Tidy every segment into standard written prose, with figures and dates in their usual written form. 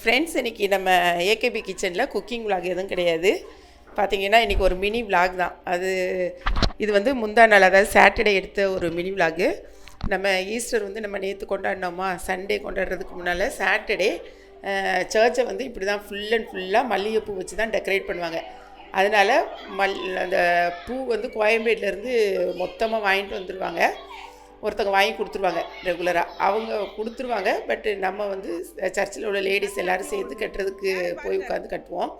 Friends, இன்றைக்கி நம்ம AKP கிச்சனில் குக்கிங் விலாக் எதுவும் கிடையாது. பார்த்திங்கன்னா இன்றைக்கி ஒரு மினி விலாக் தான். இது வந்து முந்தா நாள், அதாவது சாட்டர்டே எடுத்த ஒரு மினி விலாகு. நம்ம ஈஸ்டர் வந்து நம்ம நேற்று கொண்டாடினோமா, சண்டே கொண்டாடுறதுக்கு முன்னால் சாட்டர்டே சர்ச்சை வந்து இப்படி தான் ஃபுல்லாக மல்லிகைப்பூ வச்சு தான் டெக்கரேட் பண்ணுவாங்க. அதனால் அந்த பூ வந்து கோயம்பேட்டிலேருந்து மொத்தமாக வாங்கிட்டு வந்துடுவாங்க. ஒருத்தவங்க வாங்கி கொடுத்துருவாங்க, ரெகுலராக அவங்க கொடுத்துருவாங்க. பட் நம்ம வந்து சர்ச்சில் உள்ள லேடிஸ் எல்லோரும் சேர்ந்து கட்டுறதுக்கு போய் உட்காந்து கட்டுவோம்.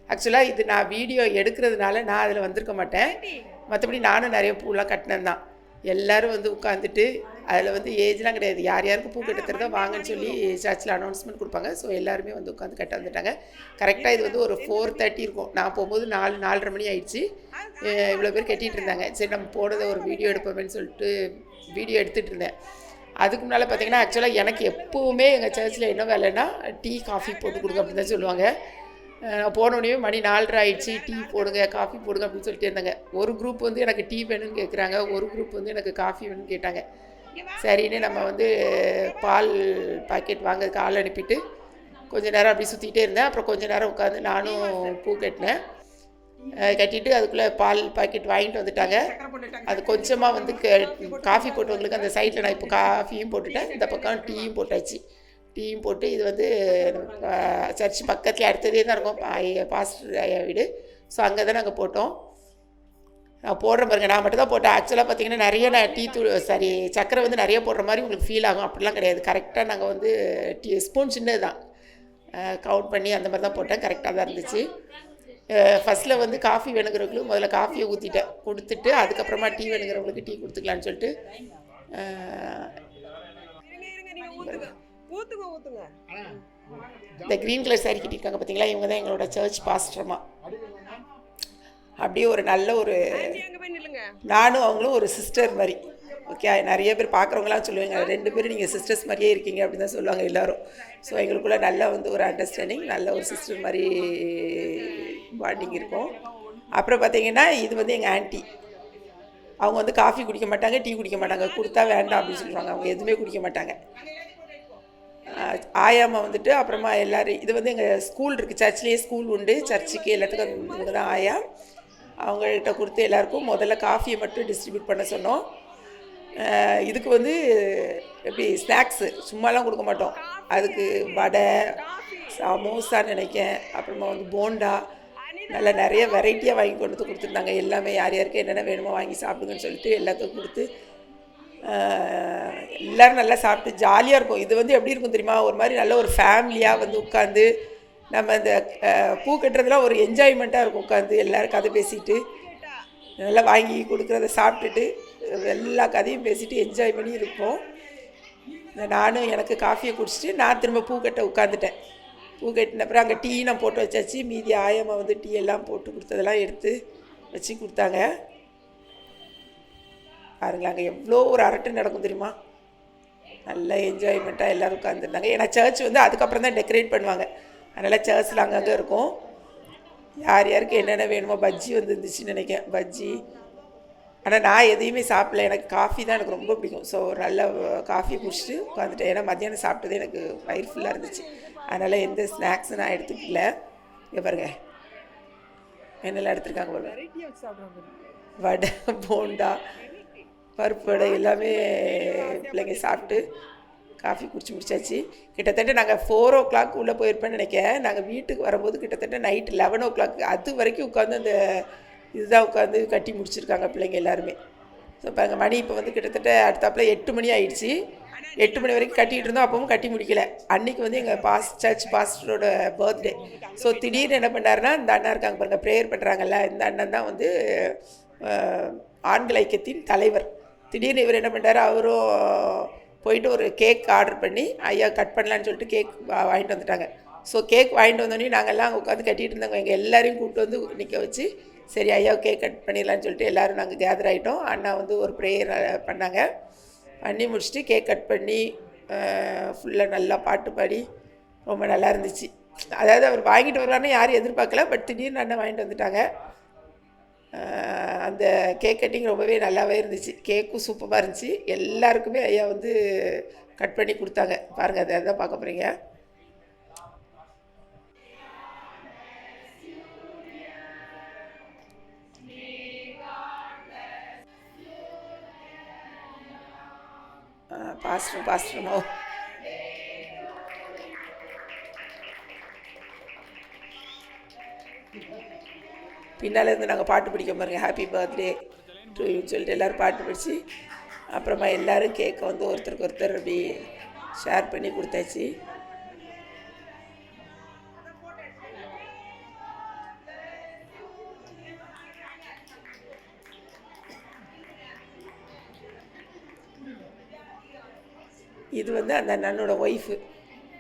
ஆக்சுவலாக இது நான் வீடியோ எடுக்கிறதுனால நான் அதில் வந்திருக்க மாட்டேன். மற்றபடி நானும் நிறைய பூலாம் கட்டினேன் தான். எல்லோரும் வந்து உட்காந்துட்டு அதில் வந்து ஏஜ்லாம் கிடையாது, யார் யாருக்கு பூ கட்டுறதோ வாங்கன்னு சொல்லி சர்ச்சில் அனௌன்ஸ்மெண்ட் கொடுப்பாங்க. ஸோ எல்லாருமே வந்து உட்காந்து கட்ட வந்துட்டாங்க. கரெக்டாக இது வந்து ஒரு 4:30 இருக்கும். நான் போகும்போது 4:30 மணி ஆயிடுச்சு. இவ்வளோ பேர் கட்டிகிட்டு இருந்தாங்க. சரி, நம்ம போனதை ஒரு வீடியோ எடுப்போமேன்னு சொல்லிட்டு வீடியோ எடுத்துகிட்டு இருந்தேன். அதுக்கு முன்னால் பார்த்திங்கன்னா ஆக்சுவலாக எனக்கு எப்போவுமே எங்கள் சர்ச்சில் என்ன வேலைன்னா டீ காஃபி போட்டு கொடுங்க அப்படின்னு தான் சொல்லுவாங்க. நான் போனோடனே மணி 4:30 ஆயிடுச்சு, டீ போடுங்க காஃபி போடுங்க அப்படின்னு சொல்லிட்டு இருந்தாங்க. ஒரு குரூப் வந்து எனக்கு டீ வேணும்னு கேட்குறாங்க, ஒரு குரூப் வந்து எனக்கு காஃபி வேணும்னு கேட்டாங்க. சரின்னு நம்ம வந்து பால் பாக்கெட் வாங்கிறதுக்கு ஆள் அனுப்பிட்டு கொஞ்சம் நேரம் அப்படி சுற்றிக்கிட்டே இருந்தேன். அப்புறம் கொஞ்சம் நேரம் உட்காந்து நானும் பூ கட்டினேன். கட்டிட்டு அதுக்குள்ளே பால் பாக்கெட் வாங்கிட்டு வந்துட்டாங்க. அது கொஞ்சமாக வந்து காஃபி போட்டவங்களுக்கு அந்த சைடில் நான் இப்போ காஃபியும் போட்டுட்டேன், இந்த பக்கம் டீயும் போட்டாச்சு. டீயும் போட்டு இது வந்து சர்ச் பக்கத்தில் அடுத்ததே தான் இருக்கும், பாஸ்டர் ஐயா வீடு. ஸோ அங்கே தான் நாங்கள் போட்டோம். நான் போடுற பாருங்க, நான் மட்டும் தான் போட்டேன். ஆக்சுவலாக பார்த்திங்கன்னா நிறைய நான் டீ தூள் சக்கரை வந்து நிறைய போடுற மாதிரி உங்களுக்கு ஃபீல் ஆகும். அப்படிலாம் கிடையாது. கரெக்டாக நாங்கள் வந்து ஸ்பூன் சின்னது தான் கவுண்ட் பண்ணி அந்த மாதிரி தான் போட்டேன். கரெக்டாக தான் இருந்துச்சு. ஃபஸ்ட்டில் வந்து காஃபி வேணுங்கிறவங்களுக்கு முதல்ல காஃபியை ஊற்றிட்டேன், கொடுத்துட்டு அதுக்கப்புறமா டீ வேணுங்கிறவங்களுக்கு டீ கொடுத்துக்கலான்னு சொல்லிட்டு இந்த க்ரீன் கலர் சாரி கட்டியிருக்காங்க பார்த்தீங்களா, இவங்க தான் எங்களோட சர்ச் பாஸ்டர்மா. அப்படியே ஒரு நல்ல ஒரு நானும் அவங்களும் ஒரு சிஸ்டர் மாதிரி. ஓகே, நிறைய பேர் பார்க்குறவங்களாம் சொல்லுவாங்க, 2 பேரும் நீங்கள் சிஸ்டர்ஸ் மாதிரியே இருக்கீங்க அப்படின்னு தான் சொல்லுவாங்க எல்லோரும். ஸோ எங்களுக்குள்ளே நல்ல வந்து ஒரு அண்டர்ஸ்டாண்டிங், நல்ல ஒரு சிஸ்டர் மாதிரி பாண்டிங் இருக்கும். அப்புறம் பார்த்திங்கன்னா இது வந்து எங்கள் ஆன்ட்டி. அவங்க வந்து காஃபி குடிக்க மாட்டாங்க, டீ குடிக்க மாட்டாங்க, கொடுத்தா வேண்டாம் அப்படின்னு சொல்லுவாங்க. அவங்க எதுவுமே குடிக்க மாட்டாங்க. ஆயாம்மா வந்துட்டு அப்புறமா எல்லோரும், இது வந்து எங்கள் ஸ்கூல் இருக்குது, சர்ச்லேயே ஸ்கூல் உண்டு, சர்ச்சுக்கு எல்லாத்துக்கும் இவங்க தான் ஆயா. அவங்கள்ட்ட கொடுத்து எல்லாேருக்கும் முதல்ல காஃபியை மட்டும் டிஸ்ட்ரிபியூட் பண்ண சொன்னோம். இதுக்கு வந்து எப்படி ஸ்நாக்ஸு சும்மாலாம் கொடுக்க மாட்டோம். அதுக்கு வடை, சமோசான்னு நினைக்கேன், அப்புறமா வந்து போண்டா, நல்லா நிறைய வெரைட்டியாக வாங்கி கொண்டு வந்து கொடுத்துருந்தாங்க. எல்லாமே யார் யாருக்கு என்னென்ன வேணுமோ வாங்கி சாப்பிடுங்கன்னு சொல்லிட்டு எல்லாத்துக்கும் கொடுத்து எல்லோரும் நல்லா சாப்பிட்டு ஜாலியாக இருக்கும். இது வந்து எப்படி இருக்கும் தெரியுமா, ஒரு மாதிரி நல்ல ஒரு ஃபேமிலியாக வந்து உட்காந்து நம்ம இந்த பூ கட்டுறதுலாம் ஒரு என்ஜாய்மெண்ட்டாக இருக்கும். உட்காந்து எல்லோரும் கதை பேசிட்டு நல்லா வாங்கி கொடுக்குறத சாப்பிட்டுட்டு எல்லா கதையும் பேசிட்டு என்ஜாய் பண்ணி இருப்போம். நானும் எனக்கு காஃபியை குடிச்சிட்டு நான் திரும்ப பூ கட்ட உட்காந்துட்டேன். பூ கட்டின அப்புறம் அங்கே டீ நான் போட்டு வச்சாச்சு. மீதி ஆயம்மா வந்து டீ எல்லாம் போட்டு கொடுத்ததெல்லாம் எடுத்து வச்சு கொடுத்தாங்க. பாருங்களா, அங்கே எவ்வளோ ஒரு அரட்டை நடக்கும் தெரியுமா, நல்ல என்ஜாய்மெண்ட்டாக எல்லோரும் உட்காந்துருந்தாங்க. ஏன்னா சர்ச் வந்து அதுக்கப்புறம் தான் டெக்கரேட் பண்ணுவாங்க. அதனால் சர்ச்சில் அங்கங்கே இருக்கும். யார் யாருக்கு என்னென்ன வேணுமோ, பஜ்ஜி வந்து இருந்துச்சுன்னு நினைக்கிறேன், பஜ்ஜி. ஆனால் நான் எதையுமே சாப்பிடல, எனக்கு காஃபி தான் எனக்கு ரொம்ப பிடிக்கும். ஸோ நல்ல காஃபியை குடிச்சிட்டு உட்காந்துட்டேன். ஏன்னா மத்தியானம் சாப்பிட்டதே எனக்கு வயிறு ஃபுல்லாக இருந்துச்சு. அதனால் எந்த ஸ்நாக்ஸும் நான் எடுத்துக்கல. இங்கே பாருங்க என்னெல்லாம் எடுத்துருக்காங்க பாருங்க, வடை, போண்டா, பருப்பு வடை எல்லாமே பிள்ளைங்க சாப்பிட்டு காஃபி குடிச்சு முடிச்சாச்சு. கிட்டத்தட்ட நாங்கள் 4 o'clock உள்ளே போயிருப்பேன்னு நினைக்கிறேன். நாங்கள் வீட்டுக்கு வரும்போது கிட்டத்தட்ட நைட்டு 11 o'clock அது வரைக்கும் உட்காந்து அந்த இதுதான் உட்காந்து கட்டி முடிச்சிருக்காங்க பிள்ளைங்க எல்லாருமே. ஸோ இப்போ எங்கள் மணி இப்போ வந்து கிட்டத்தட்ட அடுத்தாப்பில் 8 மணி ஆகிடுச்சு. 8 மணி வரைக்கும் கட்டிகிட்டு இருந்தோம், அப்பவும் கட்டி முடிக்கல. அன்றைக்கி வந்து எங்கள் சர்ச் பாஸ்டரோட பர்த்டே. ஸோ திடீர்னு என்ன பண்ணாருன்னா, இந்த அண்ணா இருக்காங்க பாருங்கள், ப்ரேயர் பண்ணுறாங்கல்ல, இந்த அண்ணன் தான் வந்து ஆண்கள் ஐக்கியத்தின் தலைவர். திடீர்னு இவர் என்ன பண்ணுறாரு, அவரும் போயிட்டு ஒரு கேக் ஆர்டர் பண்ணி ஐயா கட் பண்ணலான்னு சொல்லிட்டு கேக் வாங்கிட்டு வந்துட்டாங்க. ஸோ கேக் வாங்கிட்டு வந்தோடனே நாங்கள்லாம் அங்கே உட்காந்து கட்டிகிட்டு இருந்தாங்க. எங்கள் எல்லோரையும் கூப்பிட்டு வந்து நிற்க வச்சு சரி ஐயா கேக் கட் பண்ணிடலான்னு சொல்லிட்டு எல்லோரும் நாங்கள் கேதர் ஆகிட்டோம். அண்ணா வந்து ஒரு ப்ரேயர் பண்ணாங்க. பண்ணி முடிச்சுட்டு கேக் கட் பண்ணி ஃபுல்லாக நல்லா பாட்டு பாடி ரொம்ப நல்லா இருந்துச்சு. அதாவது அவர் வாங்கிட்டு வருவாருன்னு யாரும் எதிர்பார்க்கல, பட் திடீர்னு அண்ணன் வாங்கிட்டு வந்துட்டாங்க. அந்த கேக் கட்டிங் ரொம்பவே நல்லாவே இருந்துச்சு. கேக்கும் சூப்பராக இருந்துச்சு. எல்லாருக்குமே ஐயா வந்து கட் பண்ணி கொடுத்தாங்க. பாருங்கள், அதை தான் பார்க்க போகிறீங்க. பாஸ்டருமோ பின்னால் இருந்து நாங்கள் பாட்டு பிடிக்க பாருங்க, ஹாப்பி பர்த்டே டு யூன்னு சொல்லிட்டு எல்லோரும் பாட்டு பிடிச்சி அப்புறமா எல்லோரும் கேக்கை வந்து ஒருத்தருக்கு ஒருத்தர் அப்படி ஷேர் பண்ணி கொடுத்தாச்சு. இது வந்து அந்த அண்ணனோட ஒய்ஃபு,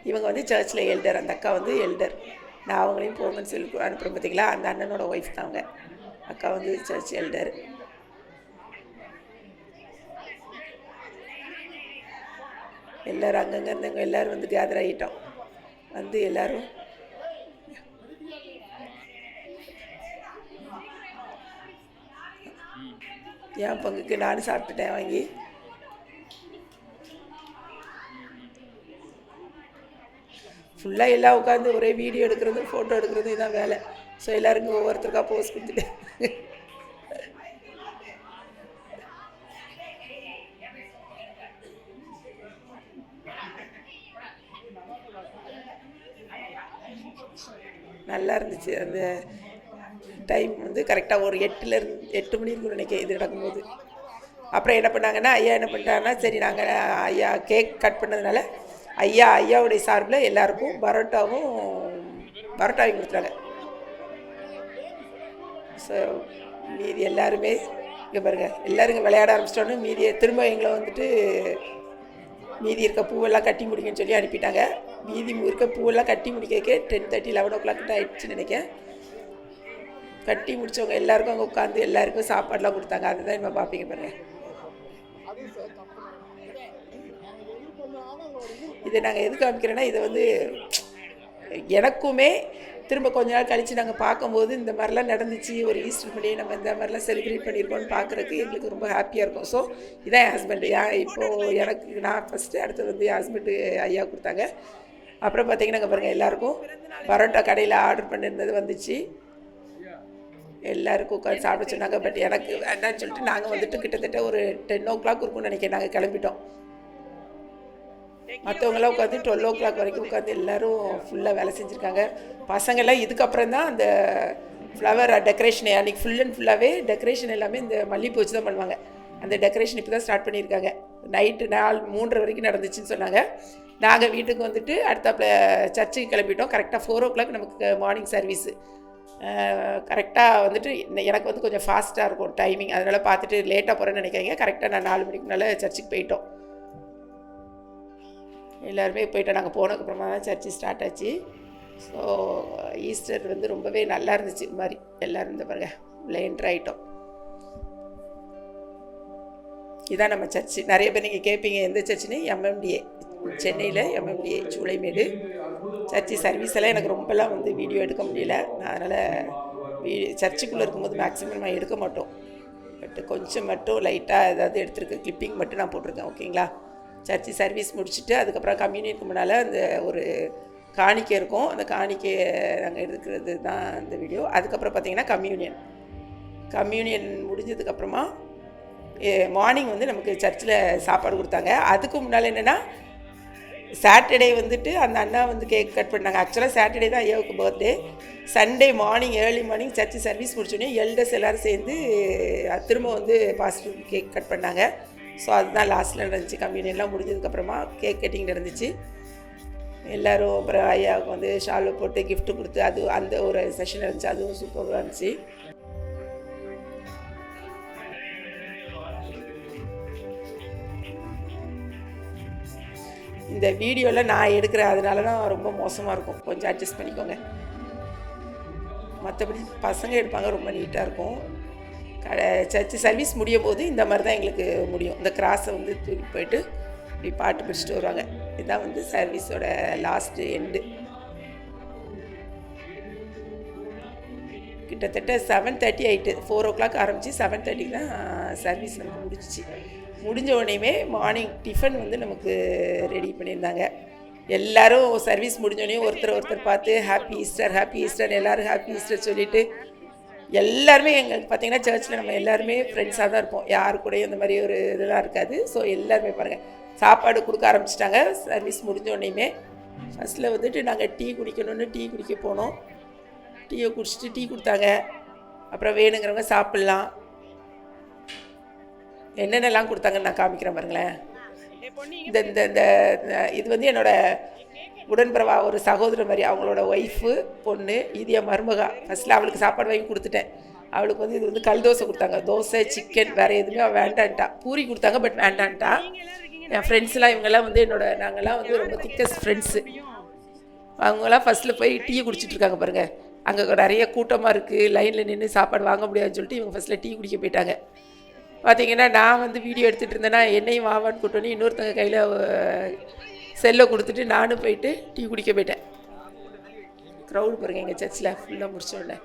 இவங்க வந்து சர்ச்சில் எல்டர், அந்த அக்கா வந்து எல்டர். நான் அவங்களையும் போங்கன்னு சொல்லி அனுப்புகிறேன் பார்த்தீங்களா, அந்த அண்ணனோட ஒய்ஃப் தான் அவங்க. அக்கா வந்து சர்ச் எல்டர். எல்லோரும் அங்கங்கே இருந்தவங்க எல்லோரும் வந்து கேதர் ஆகிட்டோம். வந்து எல்லோரும் என் பங்குக்கு நானும் சாப்பிட்டுட்டேன் வாங்கி. ஃபுல்லாக எல்லாம் உட்காந்து ஒரே வீடியோ எடுக்கிறது ஃபோட்டோ எடுக்கிறது இதான் வேலை. ஸோ எல்லாருக்கும் ஒவ்வொருத்தருக்கா போஸ் கொடுத்துட்டேன். நல்லா இருந்துச்சு. அந்த டைம் வந்து கரெக்டாக ஒரு 8 மணி இருக்குன்னு நினைக்கிறேன் இது நடக்கும்போது. அப்புறம் என்ன பண்ணாங்கன்னா, ஐயா என்ன பண்ணிட்டாங்கன்னா, சரி நாங்கள் ஐயா கேக் கட் பண்ணதுனால ஐயாவுடைய சார்பில் எல்லாருக்கும் பரோட்டாவையும் கொடுத்துட்டாங்க. ஸோ மீதி எல்லாருமே இங்கே பாருங்கள், எல்லோரும் இங்கே விளையாட ஆரம்பிச்சிட்டோன்னு மீதியை திரும்ப எங்களை வந்துட்டு மீதி இருக்க பூவெல்லாம் கட்டி முடிங்கன்னு சொல்லி அனுப்பிட்டாங்க. மீதி இருக்க பூவெல்லாம் கட்டி முடிக்கிறதுக்கே 10:30 11 o'clock ஆகிடுச்சுன்னு நினைக்கிறேன். கட்டி முடித்தவங்க எல்லாருக்கும் அங்கே உட்காந்து எல்லாருக்கும் சாப்பாடெலாம் கொடுத்தாங்க. அதுதான் நம்ம பார்ப்பீங்க பாருங்கள். இதை நாங்கள் எது காமிக்கிறேன்னா, இதை வந்து எனக்குமே திரும்ப கொஞ்ச நாள் கழித்து நாங்கள் பார்க்கும்போது இந்த மாதிரிலாம் நடந்துச்சு, ஒரு ஈஸ்டர் பண்ணி நம்ம இந்த மாதிரிலாம் செலிப்ரேட் பண்ணியிருக்கோம்னு பார்க்குறதுக்கு எங்களுக்கு ரொம்ப ஹாப்பியாக இருக்கும். ஸோ இதான் என் ஹஸ்பண்டு. இப்போது எனக்கு நான் ஃபஸ்ட்டு, அடுத்தது வந்து என் ஹஸ்பண்டு ஐயா கொடுத்தாங்க. அப்புறம் பார்த்திங்கன்னா நாங்கள் பாருங்கள், எல்லாேருக்கும் பரோட்டா கடையில் ஆர்டர் பண்ணியிருந்தது வந்துச்சு. எல்லாருக்கும் உட்காந்து சாப்பிட சொன்னாங்க. பட் எனக்கு வேண்டான்னு சொல்லிட்டு நாங்கள் வந்துட்டு கிட்டத்தட்ட ஒரு 10 o'clock இருக்கும்னு நினைக்கிறேன் நாங்கள் கிளம்பிட்டோம். மற்றவங்களாம் உட்காந்து 12 o'clock வரைக்கும் உட்காந்து எல்லோரும் ஃபுல்லாக வேலை செஞ்சுருக்காங்க. பசங்கள்லாம் இதுக்கப்புறம் தான் அந்த ஃப்ளவர் டெக்கரேஷன், அன்றைக்கி ஃபுல் அண்ட் ஃபுல்லாகவே டெக்கரேஷன் எல்லாமே இந்த மல்லிகைப்பூ வச்சு தான் பண்ணுவாங்க. அந்த டெக்கரேஷன் இப்போ தான் ஸ்டார்ட் பண்ணியிருக்காங்க. நைட்டு 3:30 வரைக்கும் நடந்துச்சுன்னு சொன்னாங்க. நாங்கள் வீட்டுக்கு வந்துட்டு அடுத்தாப்புல சர்ச்சுக்கு கிளம்பிட்டோம். கரெக்டாக 4 o'clock நமக்கு மார்னிங் சர்வீஸு. கரெக்டாக வந்துட்டு எனக்கு வந்து கொஞ்சம் ஃபாஸ்ட்டாக இருக்கும் டைமிங், அதனால் பார்த்துட்டு லேட்டாக போகிறேன்னு நினைக்காங்க. கரெக்டாக நான் 4 மணிக்கு மேலே சர்ச்சுக்கு போயிட்டோம். எல்லாருமே போயிட்டோம். நாங்கள் போனதுக்கப்புறமா தான் சர்ச்சு ஸ்டார்ட் ஆச்சு. ஸோ ஈஸ்டர் வந்து ரொம்பவே நல்லா இருந்துச்சு. இது மாதிரி எல்லோரும் இந்த பாருங்க உள்ள என்ட்ரு ஆகிட்டோம். இதான் நம்ம சர்ச்சு. நிறைய பேர் நீங்கள் கேட்பீங்க எந்த சர்ச்சுன்னு, MMDA, சென்னையில் MMDA சூளைமேடு சர்ச்சு. சர்வீஸ் எல்லாம் எனக்கு ரொம்பலாம் வந்து வீடியோ எடுக்க முடியல. அதனால் சர்ச்சுக்குள்ளே இருக்கும்போது மேக்ஸிமம் நான் எடுக்க மாட்டோம். பட் கொஞ்சம் மட்டும் லைட்டாக ஏதாவது எடுத்துருக்கேன், கிளிப்பிங் மட்டும் நான் போட்டிருக்கேன். ஓகேங்களா? சர்ச்சு சர்வீஸ் முடிச்சுட்டு அதுக்கப்புறம் கம்யூனியனுக்கு முன்னால் அந்த ஒரு காணிக்கை இருக்கும். அந்த காணிக்கையை நாங்கள் எடுக்கிறது தான் அந்த வீடியோ. அதுக்கப்புறம் பார்த்திங்கன்னா கம்யூனியன் முடிஞ்சதுக்கப்புறமா மார்னிங் வந்து நமக்கு சர்ச்சில் சாப்பாடு கொடுத்தாங்க. அதுக்கு முன்னால் என்னென்னா, சாட்டர்டே வந்துட்டு அந்த அண்ணா வந்து கேக் கட் பண்ணாங்க. ஆக்சுவலாக சாட்டர்டே தான் ஐயாவுக்கு birthday. Sunday morning early morning church service முடிச்சோடனே எல்டர்ஸ் எல்லோரும் சேர்ந்து திரும்ப வந்து பாஸ்டர் கேக் கட் பண்ணாங்க. ஸோ அதுதான் லாஸ்ட்டில் நடந்துச்சு. கம்யூனியன்லாம் முடிஞ்சதுக்கப்புறமா கேக் கட்டிங் நடந்துச்சு. எல்லோரும் அப்புறம் ஐயாவுக்கு வந்து ஷாலு போட்டு கிஃப்ட்டு கொடுத்து அது அந்த ஒரு செஷன் இருந்துச்சு. அதுவும் சூப்பராக இருந்துச்சு. இந்த வீடியோவில் நான் எடுக்கிறேன், அதனால தான் ரொம்ப மோசமாக இருக்கும், கொஞ்சம் அட்ஜஸ்ட் பண்ணிக்கோங்க. மற்றபடி பசங்க எடுப்பாங்க, ரொம்ப நீட்டாக இருக்கும். சர்ச்சு சர்வீஸ் முடியும் போது இந்த மாதிரி தான் எங்களுக்கு முடியும். இந்த கிராஸை வந்து தூக்கி போயிட்டு இப்படி பாட்டு பிடிச்சிட்டு வருவாங்க. இதுதான் வந்து சர்வீஸோட லாஸ்ட்டு எண்டு. கிட்டத்தட்ட 7:30 ஆகிட்டு. 4 o'clock ஆரம்பித்து 7:30 தான் சர்வீஸ் நமக்கு முடிஞ்சிச்சு. முடிஞ்ச உடனேயுமே மார்னிங் டிஃபன் வந்து நமக்கு ரெடி பண்ணியிருந்தாங்க. எல்லோரும் சர்வீஸ் முடிஞ்சோடனே ஒருத்தர் பார்த்து ஹாப்பி ஈஸ்டர் எல்லோரும் ஹாப்பி ஈஸ்டர் சொல்லிவிட்டு எல்லாருமே எங்களுக்கு பார்த்தீங்கன்னா சர்ச்சில் நம்ம எல்லாருமே ஃப்ரெண்ட்ஸாக தான் இருப்போம். யாரு கூடயும் இந்த மாதிரி ஒரு இதெல்லாம் இருக்காது. ஸோ எல்லாருமே பாருங்கள் சாப்பாடு கொடுக்க ஆரம்பிச்சிட்டாங்க. சர்வீஸ் முடிஞ்சோடனேயுமே ஃபஸ்ட்டில் வந்துட்டு நாங்கள் டீ குடிக்கணும்னு டீ குடிக்க போனோம். டீயை குடிச்சிட்டு டீ கொடுத்தாங்க. அப்புறம் வேணுங்கிறவங்க சாப்பிட்லாம். என்னென்னலாம் கொடுத்தாங்கன்னு நான் காமிக்கிறேன் பாருங்களேன். இந்த இந்த இந்த இது வந்து என்னோடய உடன்பிறவா ஒரு சகோதரர் மாதிரி, அவங்களோட ஒய்ஃபு பொண்ணு, இது என் மருமகா. ஃபஸ்ட்டில் அவளுக்கு சாப்பாடு வாங்கி கொடுத்துட்டேன். அவளுக்கு வந்து இது வந்து கல் தோசை கொடுத்தாங்க. தோசை, சிக்கன், வேறு எதுவுமே அவள் வேண்டான்ட்டா. பூரி கொடுத்தாங்க, பட் வேண்டான்ட்டா. என் ஃப்ரெண்ட்ஸ்லாம் இவங்கெல்லாம் வந்து நாங்கள்லாம் வந்து ரொம்ப திக்கஸ்ட் ஃப்ரெண்ட்ஸு. அவங்களாம் ஃபஸ்ட்டில் போய் டீ குடிச்சிட்ருக்காங்க பாருங்கள். அங்கே நிறைய கூட்டமாக இருக்குது, லைனில் நின்று சாப்பாடு வாங்க முடியாதுன்னு சொல்லிட்டு இவங்க ஃபஸ்ட்டில் டீ குடிக்க போயிட்டாங்க. பார்த்தீங்கன்னா நான் வந்து வீடியோ எடுத்துகிட்டு இருந்தேன்னா என்னையும் வாவான்னு கூட்டணும், இன்னொருத்தங்க கையில் செல்லை கொடுத்துட்டு நானும் போயிட்டு டீ குடிக்க போயிட்டேன். க்ரௌடு பாருங்கள் எங்கள் சர்ச்சில் ஃபுல்லாக முடிச்சோடனே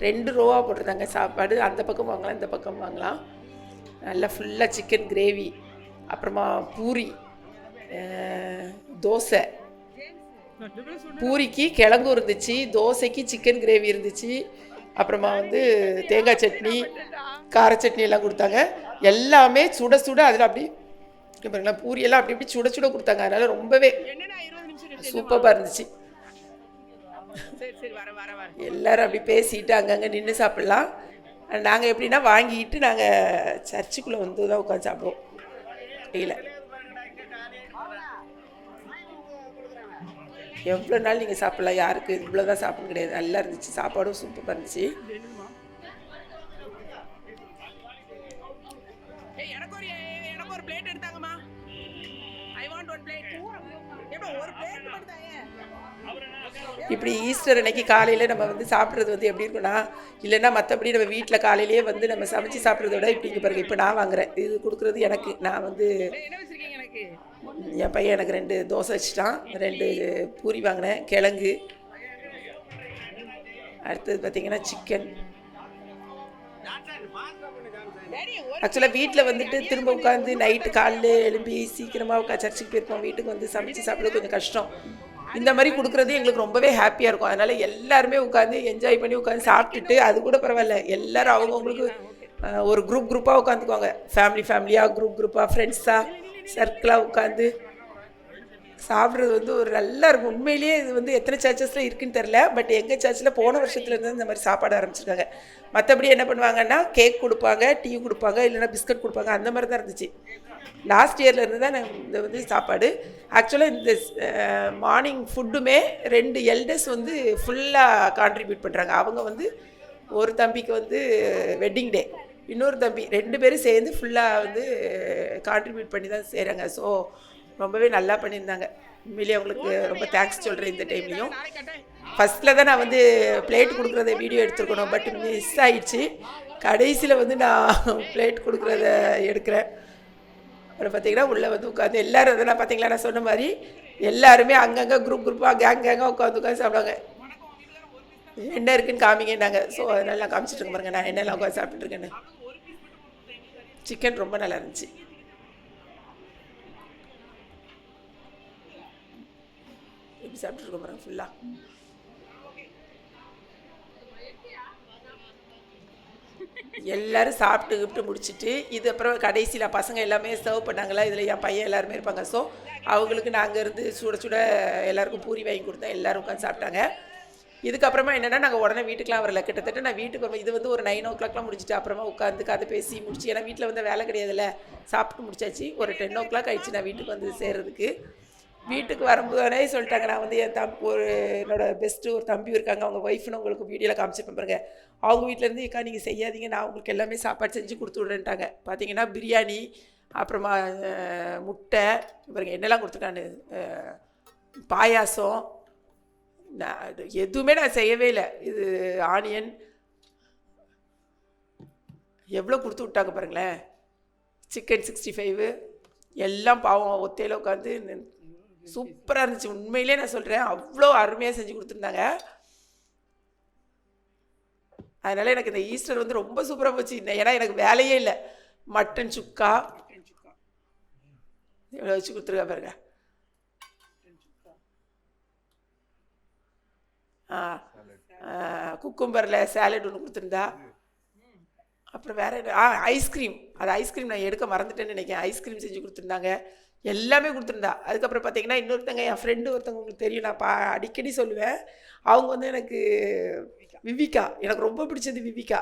2 ரோவாக போட்டிருந்தாங்க சாப்பாடு. அந்த பக்கம் வாங்கலாம், இந்த பக்கம் வாங்கலாம். நல்லா ஃபுல்லாக சிக்கன் கிரேவி, அப்புறமா பூரி, தோசை. பூரிக்கு கிழங்கு இருந்துச்சு, தோசைக்கு சிக்கன் கிரேவி இருந்துச்சு, அப்புறமா வந்து தேங்காய் சட்னி, கார சட்னி எல்லாம் கொடுத்தாங்க. எல்லாமே சுட சுட அதில் அப்படி பாருங்களா, பூரியெல்லாம் அப்படி இப்படி சுட சுட கொடுத்தாங்க. அதனால் ரொம்பவே சூப்பராக இருந்துச்சு. எல்லோரும் அப்படி பேசிட்டு அங்கங்கே நின்று சாப்பிட்லாம். நாங்கள் எப்படின்னா வாங்கிட்டு நாங்கள் சர்ச்சுக்குள்ளே வந்து தான் உட்காந்து சாப்பிடுவோம். இல்லை எவ்வளோ நாள் நீங்கள் சாப்பிட்லாம், யாருக்கு இவ்வளோ தான் சாப்பிடணும் கிடையாது. நல்லா இருந்துச்சு, சாப்பாடும் சூப்பராக இருந்துச்சு. இப்படி ஈஸ்டர் அன்னைக்கு காலையில் நம்ம வந்து சாப்பிட்றது வந்து எப்படி இருக்குன்னா, இல்லைன்னா மற்றபடி நம்ம வீட்டில் காலையிலேயே வந்து நம்ம சமைச்சு சாப்பிட்றத விட இப்படிங்க பாருங்கள். இப்போ நான் வாங்குறேன், இது கொடுக்குறது எனக்கு. நான் வந்து என் பையன் எனக்கு 2 தோசை வச்சுட்டான், 2 பூரி வாங்கினேன், கிழங்கு, அடுத்தது பார்த்திங்கன்னா சிக்கன். ஆக்சுவலாக வீட்டில் வந்துட்டு திரும்ப உட்காந்து நைட்டு காலையில் எழும்பி சீக்கிரமாக சர்ச்சுக்கு போயிருப்போம். வீட்டுக்கு வந்து சமைச்சு சாப்பிட்றது கொஞ்சம் கஷ்டம். இந்த மாதிரி கொடுக்குறது எங்களுக்கு ரொம்பவே ஹாப்பியாக இருக்கும். அதனால் எல்லாருமே உட்காந்து என்ஜாய் பண்ணி உட்காந்து சாப்பிட்டுட்டு, அது கூட பரவாயில்ல, எல்லோரும் அவங்கவுங்களுக்கு ஒரு குரூப்பாக உட்காந்துக்குவாங்க. ஃபேமிலியாக குரூப்பாக ஃப்ரெண்ட்ஸாக சர்க்கிளாக உட்காந்து சாப்பிட்றது வந்து ஒரு நல்லா இருக்கும். உண்மையிலேயே இது வந்து எத்தனை சர்ச்சஸில் இருக்குதுன்னு தெரில, பட் எங்கள் சர்ச்சில் போன வருஷத்துலேருந்து இந்த மாதிரி சாப்பாடு ஆரம்பிச்சிருக்காங்க. மற்றபடி என்ன பண்ணுவாங்கன்னா கேக் கொடுப்பாங்க, டீ கொடுப்பாங்க, இல்லைன்னா பிஸ்கட் கொடுப்பாங்க, அந்த மாதிரி தான் இருந்துச்சு. லாஸ்ட் இயர்லேருந்து தான் இந்த வந்து சாப்பாடு. ஆக்சுவலாக இந்த மார்னிங் ஃபுட்டுமே 2 எல்டர்ஸ் வந்து ஃபுல்லாக கான்ட்ரிபியூட் பண்ணுறாங்க. அவங்க வந்து ஒரு தம்பிக்கு வந்து வெட்டிங் டே, இன்னொரு தம்பி 2 பேரும் சேர்ந்து ஃபுல்லாக வந்து கான்ட்ரிபியூட் பண்ணி தான் செய்கிறாங்க. ஸோ ரொம்பவே நல்லா பண்ணியிருந்தாங்க. உண்மையிலேயே அவங்களுக்கு ரொம்ப தேங்க்ஸ் சொல்கிறேன். இந்த டைம்லேயும் ஃபஸ்ட்டில் தான் நான் வந்து பிளேட் கொடுக்குறத வீடியோ எடுத்துருக்கணும், பட் மிஸ் ஆகிடுச்சு. கடைசியில் வந்து நான் பிளேட் கொடுக்குறத எடுக்கிறேன். அப்புறம் பார்த்திங்கன்னா உள்ளே வந்து உட்காந்து எல்லோரும் அதெல்லாம் பார்த்திங்களா, நான் சொன்ன மாதிரி எல்லாருமே அங்கங்கே குரூப்பாக கேங்காக உட்காந்து சாப்பிடுவாங்க. என்ன இருக்குன்னு காமிங்கன்னாங்க. ஸோ அதனால நான் காமிச்சிட்டு இருக்கேன் பாருங்க, நான் என்னெல்லாம் உட்காந்து சாப்பிட்டுருக்கேன்னு. சிக்கன் ரொம்ப நல்லா இருந்துச்சு. எப்படி சாப்பிட்டுருக்கோம் பாருங்க ஃபுல்லாக. எல்லோரும் சாப்பிட்டு முடிச்சுட்டு இது அப்புறம் கடைசியில் பசங்க எல்லாமே சர்வ் பண்ணாங்களா, இதில் என் பையன் எல்லாருமே இருப்பாங்க. ஸோ அவங்களுக்கு நாங்கள் இருந்து சுட சுட எல்லாருக்கும் பூரி வாங்கி கொடுத்தேன். எல்லோரும் உட்காந்து சாப்பிட்டாங்க. இதுக்கப்புறமா என்னென்னா நாங்கள் உடனே வீட்டுக்குலாம் வரல. கிட்டத்தட்ட நான் வீட்டுக்கு வருவேன், இது வந்து ஒரு 9 o'clockலாம் முடிச்சுட்டு அப்புறமா உட்காந்து கதை பேசி முடிச்சு, ஏன்னா வீட்டில் வந்து வேலை கிடையாதுல்ல, சாப்பிட்டு முடிச்சாச்சு. ஒரு 10 o'clock ஆகிடுச்சு நான் வீட்டுக்கு வந்து சேர்றதுக்கு. வீட்டுக்கு வரும்போதே சொல்லிட்டாங்க, நான் வந்து என் என்னோட பெஸ்ட்டு ஒரு தம்பி இருக்காங்க, அவங்க ஒய்ஃப்னு உங்களுக்கு வீடியோவில் காமிச்சிருப்பேன் பாருங்க. அவங்க வீட்டிலேருந்து ஏக்கா நீங்கள் செய்யாதீங்க, நான் உங்களுக்கு எல்லாமே சாப்பாடு செஞ்சு கொடுத்து விடுறேன்ட்டாங்க. பார்த்தீங்கன்னா பிரியாணி, அப்புறமா முட்டை, பாருங்க என்னெல்லாம் கொடுத்துருக்கான்னு, பாயாசம், நான் எதுவுமே நான் செய்யவே இல்லை. இது ஆனியன் எவ்வளோ கொடுத்து விட்டாங்க பாருங்களேன். சிக்கன் 65 எல்லாம் பாவம் ஒத்தையில் உட்காந்து சூப்பராக இருந்துச்சு. உண்மையிலே நான் சொல்கிறேன், அவ்வளோ அருமையாக செஞ்சு கொடுத்துருந்தாங்க. அதனால் எனக்கு இந்த ஈஸ்டர் வந்து ரொம்ப சூப்பராக போச்சு. ஏன்னா எனக்கு வேலையே இல்லை. மட்டன் சுக்கா எவ்வளோ வச்சு கொடுத்துருக்கா பாருங்க. குக்கும்பரில் சேலட் ஒன்று கொடுத்துருந்தா. அப்புறம் வேறு என்ன, ஐஸ்கிரீம். அது ஐஸ்கிரீம் நான் எடுக்க மறந்துட்டேன்னு நினைக்கிறேன். ஐஸ்கிரீம் செஞ்சு கொடுத்துருந்தாங்க, எல்லாமே கொடுத்துருந்தா. அதுக்கப்புறம் பார்த்தீங்கன்னா இன்னொருத்தங்க, என் ஃப்ரெண்டு ஒருத்தவங்க, உங்களுக்கு தெரியும், நான் அடிக்கடி சொல்லுவேன். அவங்க வந்து எனக்கு விவிகா, எனக்கு ரொம்ப பிடிச்சது விவிகா,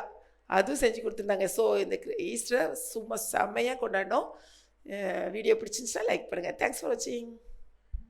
அதுவும் செஞ்சு கொடுத்துருந்தாங்க. ஸோ இந்த ஈஸ்டரை சும்மா செம்மையாக கொண்டாடினோம். வீடியோ பிடிச்சிருந்துச்சுன்னா லைக் பண்ணுங்கள். தேங்க்ஸ் ஃபார் வாட்சிங்.